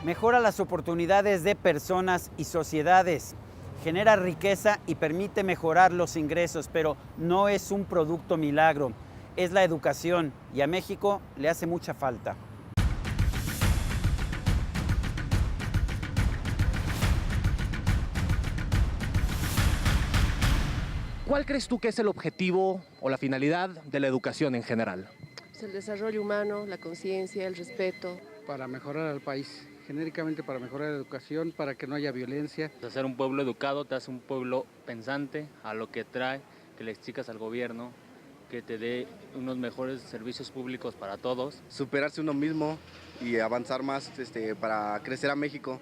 Mejora las oportunidades de personas y sociedades, genera riqueza y permite mejorar los ingresos, pero no es un producto milagro, es la educación y a México le hace mucha falta. ¿Cuál crees tú que es el objetivo o la finalidad de la educación en general? Pues el desarrollo humano, la conciencia, el respeto. Para mejorar al país, genéricamente para mejorar la educación, para que no haya violencia. Hacer un pueblo educado te hace un pueblo pensante a lo que trae, que le explicas al gobierno, que te dé unos mejores servicios públicos para todos. Superarse uno mismo y avanzar más para crecer a México.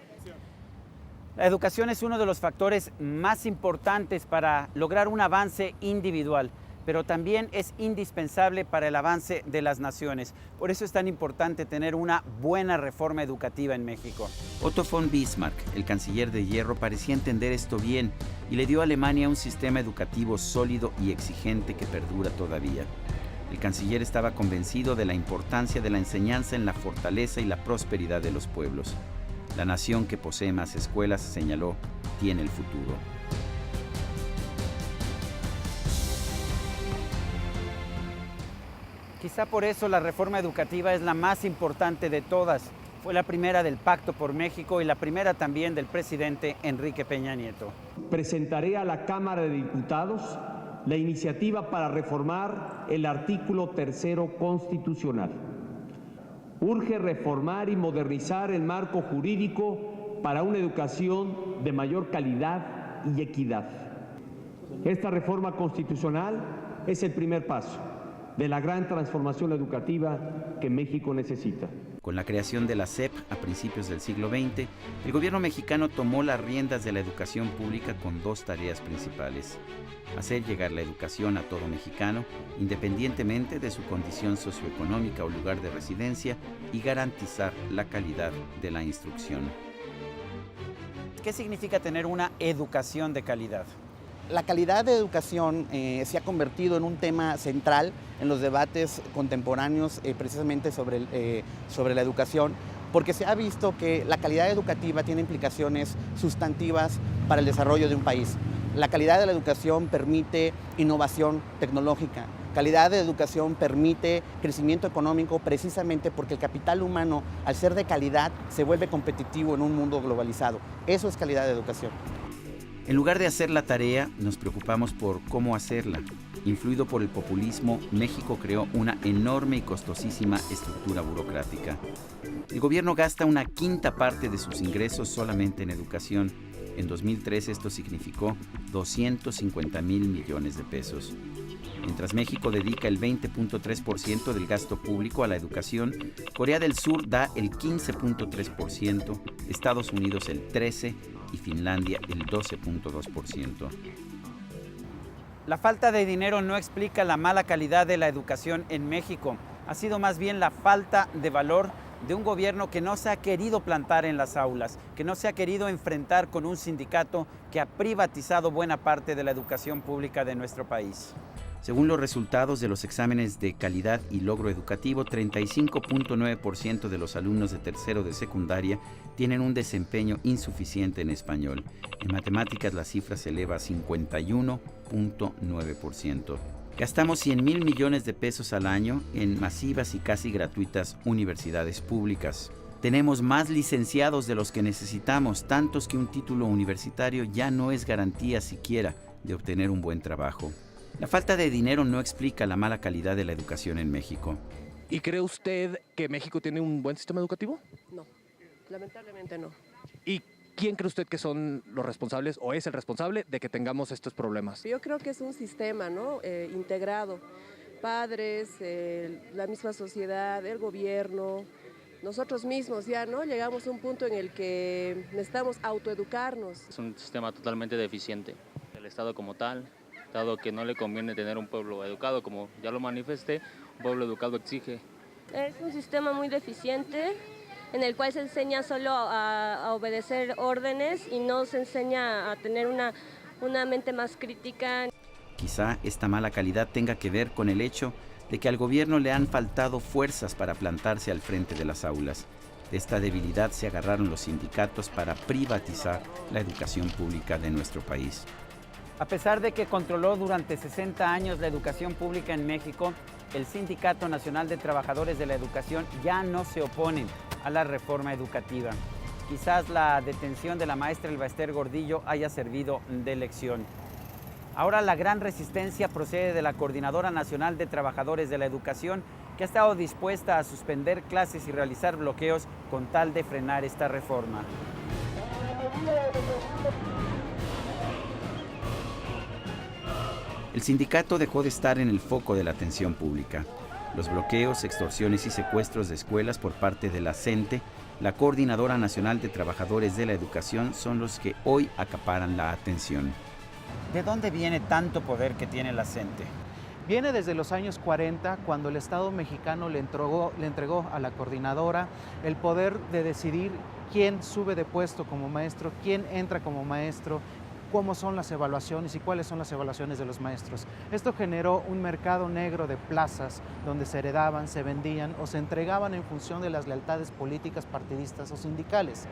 La educación es uno de los factores más importantes para lograr un avance individual, pero también es indispensable para el avance de las naciones. Por eso es tan importante tener una buena reforma educativa en México. Otto von Bismarck, el canciller de hierro, parecía entender esto bien y le dio a Alemania un sistema educativo sólido y exigente que perdura todavía. El canciller estaba convencido de la importancia de la enseñanza en la fortaleza y la prosperidad de los pueblos. La nación que posee más escuelas, señaló, tiene el futuro. Quizá por eso la reforma educativa es la más importante de todas. Fue la primera del Pacto por México y la primera también del presidente Enrique Peña Nieto. Presentaré a la Cámara de Diputados la iniciativa para reformar el artículo 3º constitucional. Urge reformar y modernizar el marco jurídico para una educación de mayor calidad y equidad. Esta reforma constitucional es el primer paso de la gran transformación educativa que México necesita. Con la creación de la SEP a principios del siglo XX, el gobierno mexicano tomó las riendas de la educación pública con dos tareas principales: hacer llegar la educación a todo mexicano, independientemente de su condición socioeconómica o lugar de residencia, y garantizar la calidad de la instrucción. ¿Qué significa tener una educación de calidad? La calidad de educación se ha convertido en un tema central en los debates contemporáneos precisamente sobre la educación, porque se ha visto que la calidad educativa tiene implicaciones sustantivas para el desarrollo de un país. La calidad de la educación permite innovación tecnológica. Calidad de educación permite crecimiento económico precisamente porque el capital humano, al ser de calidad, se vuelve competitivo en un mundo globalizado. Eso es calidad de educación. En lugar de hacer la tarea, nos preocupamos por cómo hacerla. Influido por el populismo, México creó una enorme y costosísima estructura burocrática. El gobierno gasta una quinta parte de sus ingresos solamente en educación. En 2013 esto significó 250,000 millones de pesos. Mientras México dedica el 20.3% del gasto público a la educación, Corea del Sur da el 15.3%, Estados Unidos el 13% y Finlandia el 12.2%. La falta de dinero no explica la mala calidad de la educación en México. Ha sido más bien la falta de valor de un gobierno que no se ha querido plantar en las aulas, que no se ha querido enfrentar con un sindicato que ha privatizado buena parte de la educación pública de nuestro país. Según los resultados de los exámenes de calidad y logro educativo, 35.9% de los alumnos de tercero de secundaria tienen un desempeño insuficiente en español. En matemáticas la cifra se eleva a 51.9%. Gastamos 100,000 millones de pesos al año en masivas y casi gratuitas universidades públicas. Tenemos más licenciados de los que necesitamos, tantos que un título universitario ya no es garantía siquiera de obtener un buen trabajo. La falta de dinero no explica la mala calidad de la educación en México. ¿Y cree usted que México tiene un buen sistema educativo? No, lamentablemente no. ¿Y quién cree usted que son los responsables o es el responsable de que tengamos estos problemas? Yo creo que es un sistema, ¿no? Integrado. Padres, la misma sociedad, el gobierno, nosotros mismos ya, ¿no? Llegamos a un punto en el que necesitamos autoeducarnos. Es un sistema totalmente deficiente. El Estado como tal, dado que no le conviene tener un pueblo educado, como ya lo manifesté, un pueblo educado exige. Es un sistema muy deficiente en el cual se enseña solo a obedecer órdenes y no se enseña a tener una mente más crítica. Quizá esta mala calidad tenga que ver con el hecho de que al gobierno le han faltado fuerzas para plantarse al frente de las aulas. De esta debilidad se agarraron los sindicatos para privatizar la educación pública de nuestro país. A pesar de que controló durante 60 años la educación pública en México, el Sindicato Nacional de Trabajadores de la Educación ya no se opone a la reforma educativa. Quizás la detención de la maestra Elba Ester Gordillo haya servido de lección. Ahora la gran resistencia procede de la Coordinadora Nacional de Trabajadores de la Educación, que ha estado dispuesta a suspender clases y realizar bloqueos con tal de frenar esta reforma. El sindicato dejó de estar en el foco de la atención pública. Los bloqueos, extorsiones y secuestros de escuelas por parte de la CENTE, la Coordinadora Nacional de Trabajadores de la Educación, son los que hoy acaparan la atención. ¿De dónde viene tanto poder que tiene la CENTE? Viene desde los años 40, cuando el Estado mexicano le entregó a la coordinadora el poder de decidir quién sube de puesto como maestro, quién entra como maestro, cómo son las evaluaciones y cuáles son las evaluaciones de los maestros. Esto generó un mercado negro de plazas donde se heredaban, se vendían o se entregaban en función de las lealtades políticas, partidistas o sindicales.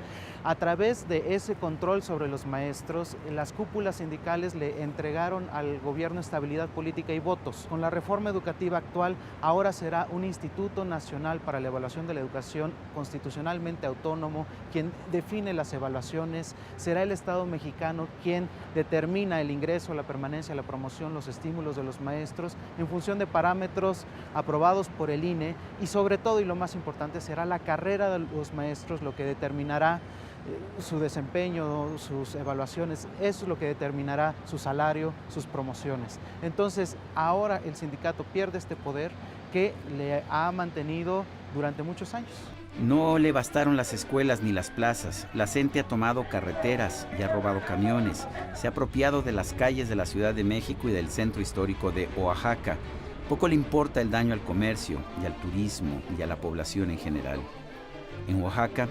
A través de ese control sobre los maestros, las cúpulas sindicales le entregaron al gobierno estabilidad política y votos. Con la reforma educativa actual, ahora será un Instituto Nacional para la Evaluación de la Educación constitucionalmente autónomo quien define las evaluaciones. Será el Estado mexicano quien determina el ingreso, la permanencia, la promoción, los estímulos de los maestros en función de parámetros aprobados por el INE y sobre todo, y lo más importante, será la carrera de los maestros lo que determinará su desempeño, sus evaluaciones, eso es lo que determinará su salario, sus promociones. Entonces, ahora el sindicato pierde este poder que le ha mantenido durante muchos años. No le bastaron las escuelas ni las plazas. La CENTE ha tomado carreteras y ha robado camiones. Se ha apropiado de las calles de la Ciudad de México y del centro histórico de Oaxaca. Poco le importa el daño al comercio y al turismo y a la población en general. En Oaxaca,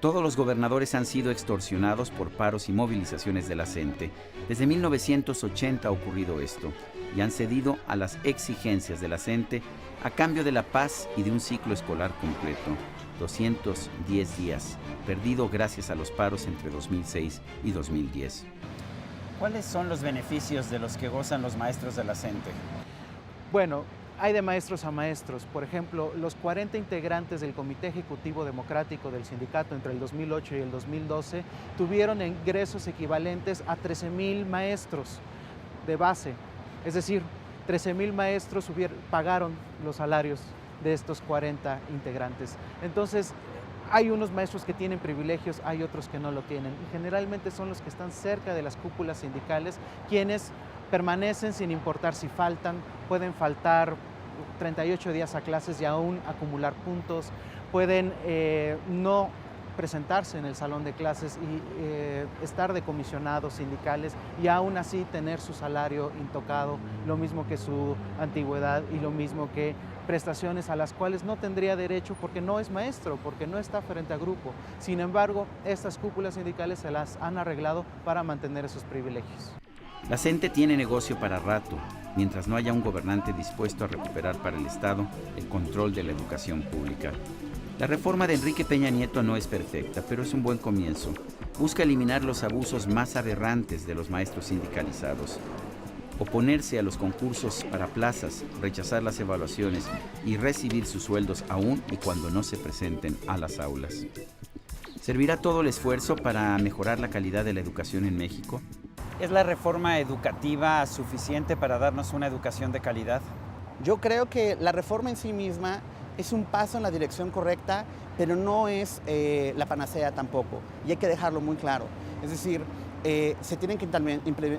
todos los gobernadores han sido extorsionados por paros y movilizaciones de la CENTE. Desde 1980 ha ocurrido esto y han cedido a las exigencias de la CENTE a cambio de la paz y de un ciclo escolar completo. 210 días, perdido gracias a los paros entre 2006 y 2010. ¿Cuáles son los beneficios de los que gozan los maestros de la CENTE? Bueno, hay de maestros a maestros. Por ejemplo, los 40 integrantes del Comité Ejecutivo Democrático del sindicato entre el 2008 y el 2012 tuvieron ingresos equivalentes a 13,000 maestros de base. Es decir, 13,000 maestros pagaron los salarios de estos 40 integrantes. Entonces, hay unos maestros que tienen privilegios, hay otros que no lo tienen. Y generalmente son los que están cerca de las cúpulas sindicales, quienes permanecen sin importar si faltan, pueden faltar 38 días a clases y aún acumular puntos, pueden no presentarse en el salón de clases y estar de comisionados sindicales y aún así tener su salario intocado, lo mismo que su antigüedad y lo mismo que prestaciones a las cuales no tendría derecho porque no es maestro, porque no está frente a grupo. Sin embargo, estas cúpulas sindicales se las han arreglado para mantener esos privilegios. La CENTE tiene negocio para rato, mientras no haya un gobernante dispuesto a recuperar para el Estado el control de la educación pública. La reforma de Enrique Peña Nieto no es perfecta, pero es un buen comienzo. Busca eliminar los abusos más aberrantes de los maestros sindicalizados. Oponerse a los concursos para plazas, rechazar las evaluaciones y recibir sus sueldos aún y cuando no se presenten a las aulas. ¿Servirá todo el esfuerzo para mejorar la calidad de la educación en México? ¿Es la reforma educativa suficiente para darnos una educación de calidad? Yo creo que la reforma en sí misma es un paso en la dirección correcta, pero no es la panacea tampoco, y hay que dejarlo muy claro. Es decir, se tienen que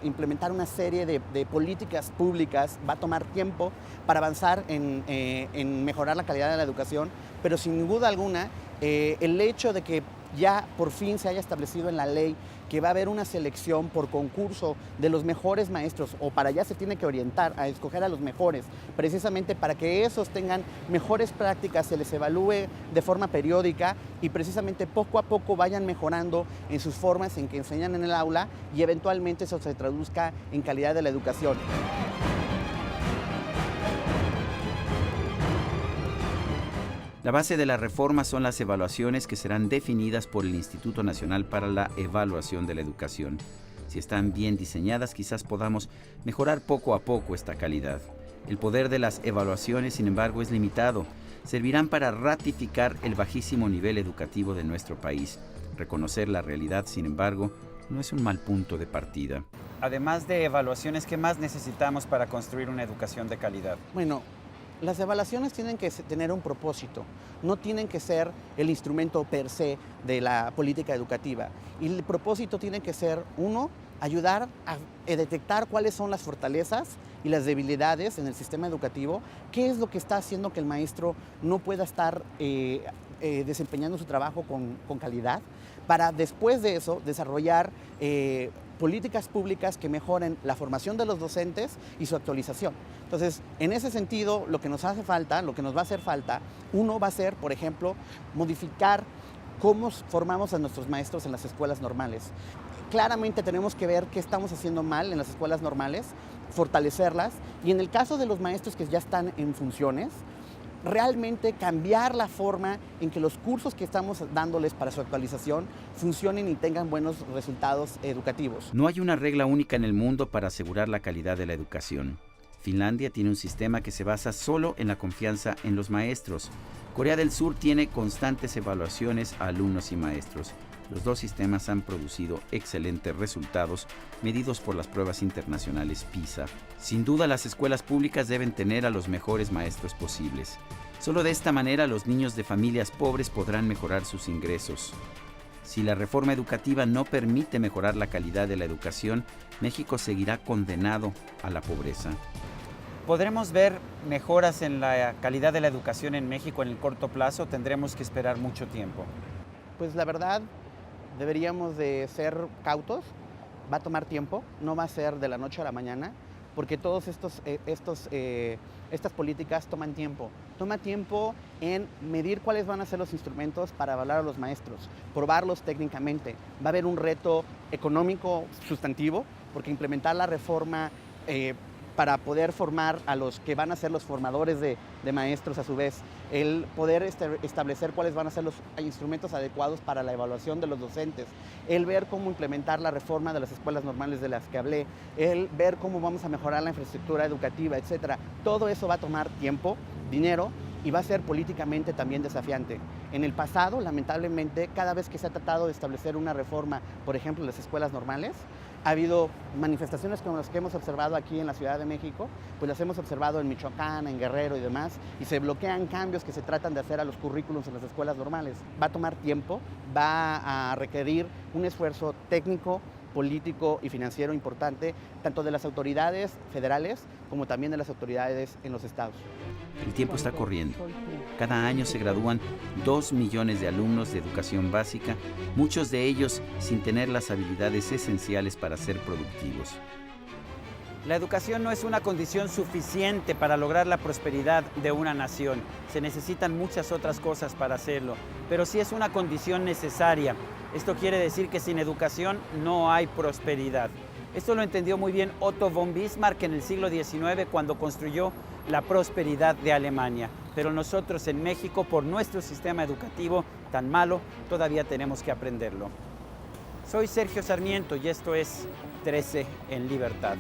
implementar una serie de políticas públicas, va a tomar tiempo para avanzar en mejorar la calidad de la educación, pero sin duda alguna, el hecho de que ya por fin se haya establecido en la ley que va a haber una selección por concurso de los mejores maestros, o para allá se tiene que orientar a escoger a los mejores, precisamente para que esos tengan mejores prácticas, se les evalúe de forma periódica y precisamente poco a poco vayan mejorando en sus formas en que enseñan en el aula y eventualmente eso se traduzca en calidad de la educación. La base de la reforma son las evaluaciones que serán definidas por el Instituto Nacional para la Evaluación de la Educación. Si están bien diseñadas, quizás podamos mejorar poco a poco esta calidad. El poder de las evaluaciones, sin embargo, es limitado. Servirán para ratificar el bajísimo nivel educativo de nuestro país. Reconocer la realidad, sin embargo, no es un mal punto de partida. Además de evaluaciones, ¿qué más necesitamos para construir una educación de calidad? Bueno, las evaluaciones tienen que tener un propósito, no tienen que ser el instrumento per se de la política educativa. Y el propósito tiene que ser, uno, ayudar a detectar cuáles son las fortalezas y las debilidades en el sistema educativo, qué es lo que está haciendo que el maestro no pueda estar desempeñando su trabajo con calidad, para después de eso desarrollar políticas públicas que mejoren la formación de los docentes y su actualización. Entonces, en ese sentido, lo que nos hace falta, lo que nos va a hacer falta, uno va a ser, por ejemplo, modificar cómo formamos a nuestros maestros en las escuelas normales. Claramente tenemos que ver qué estamos haciendo mal en las escuelas normales, fortalecerlas, y en el caso de los maestros que ya están en funciones, realmente cambiar la forma en que los cursos que estamos dándoles para su actualización funcionen y tengan buenos resultados educativos. No hay una regla única en el mundo para asegurar la calidad de la educación. Finlandia tiene un sistema que se basa solo en la confianza en los maestros. Corea del Sur tiene constantes evaluaciones a alumnos y maestros. Los dos sistemas han producido excelentes resultados medidos por las pruebas internacionales PISA. Sin duda, las escuelas públicas deben tener a los mejores maestros posibles. Solo de esta manera los niños de familias pobres podrán mejorar sus ingresos. Si la reforma educativa no permite mejorar la calidad de la educación, México seguirá condenado a la pobreza. ¿Podremos ver mejoras en la calidad de la educación en México en el corto plazo? ¿Tendremos que esperar mucho tiempo? Pues la verdad, deberíamos de ser cautos, va a tomar tiempo, no va a ser de la noche a la mañana, porque todas estas políticas toman tiempo. Toma tiempo en medir cuáles van a ser los instrumentos para evaluar a los maestros, probarlos técnicamente. Va a haber un reto económico sustantivo, porque implementar la reforma para poder formar a los que van a ser los formadores de maestros a su vez, el poder establecer cuáles van a ser los instrumentos adecuados para la evaluación de los docentes, el ver cómo implementar la reforma de las escuelas normales de las que hablé, el ver cómo vamos a mejorar la infraestructura educativa, etcétera. Todo eso va a tomar tiempo, dinero, y va a ser políticamente también desafiante. En el pasado, lamentablemente, cada vez que se ha tratado de establecer una reforma, por ejemplo, en las escuelas normales, ha habido manifestaciones como las que hemos observado aquí en la Ciudad de México, pues las hemos observado en Michoacán, en Guerrero y demás, y se bloquean cambios que se tratan de hacer a los currículums en las escuelas normales. Va a tomar tiempo, va a requerir un esfuerzo técnico, político y financiero importante, tanto de las autoridades federales como también de las autoridades en los estados. El tiempo está corriendo. Cada año se gradúan 2 millones de alumnos de educación básica, muchos de ellos sin tener las habilidades esenciales para ser productivos. La educación no es una condición suficiente para lograr la prosperidad de una nación. Se necesitan muchas otras cosas para hacerlo, pero sí es una condición necesaria. Esto quiere decir que sin educación no hay prosperidad. Esto lo entendió muy bien Otto von Bismarck en el siglo XIX cuando construyó la prosperidad de Alemania. Pero nosotros en México, por nuestro sistema educativo tan malo, todavía tenemos que aprenderlo. Soy Sergio Sarmiento y esto es 13 en Libertad.